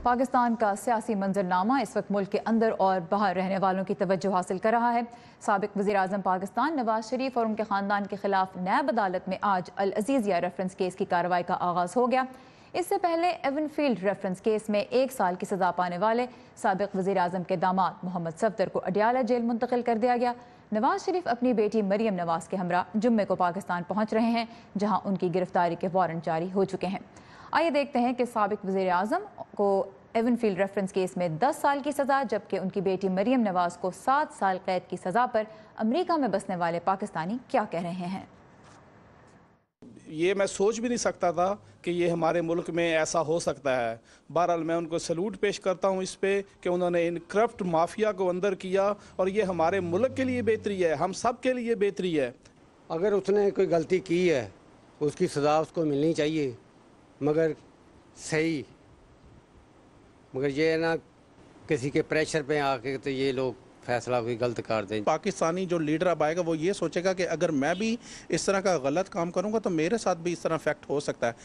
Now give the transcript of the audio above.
पाकिस्तान का सियासी मंजरनामा इस वक्त मुल्क के अंदर और बाहर रहने वालों की तवज्जो हासिल कर रहा है। साबिक वज़ीर आज़म पाकिस्तान नवाज शरीफ और उनके ख़ानदान के खिलाफ नैब अदालत में आज अल अज़ीज़िया रेफरेंस केस की कार्रवाई का आगाज़ हो गया। इससे पहले एवनफील्ड रेफरेंस केस में 1 साल की सज़ा पाने वाले साबिक वज़ीर आज़म के दामाद मोहम्मद सफदर को अडियाला जेल मुंतकिल कर दिया गया। नवाज शरीफ अपनी बेटी मरियम नवाज के हमरा जुम्मे को पाकिस्तान पहुँच रहे हैं, जहाँ उनकी गिरफ्तारी के वारंट जारी हो चुके हैं। आइए देखते हैं कि साबिक वज़ीर आज़म को एवनफील्ड रेफरेंस केस में 10 साल की सज़ा, जबकि उनकी बेटी मरियम नवाज को 7 साल कैद की सज़ा पर अमेरिका में बसने वाले पाकिस्तानी क्या कह रहे हैं। ये मैं सोच भी नहीं सकता था कि ये हमारे मुल्क में ऐसा हो सकता है। बहरहाल मैं उनको सैल्यूट पेश करता हूँ इस पे कि उन्होंने इन करप्ट माफिया को अंदर किया और ये हमारे मुल्क के लिए बेहतरी है, हम सब के लिए बेहतरी है। अगर उसने कोई गलती की है उसकी सज़ा उसको मिलनी चाहिए, मगर सही, मगर ये ना किसी के प्रेशर पे आके तो ये लोग फैसला कोई गलत कर दें। पाकिस्तानी जो लीडर अब आएगा वो ये सोचेगा कि अगर मैं भी इस तरह का गलत काम करूंगा तो मेरे साथ भी इस तरह इफेक्ट हो सकता है।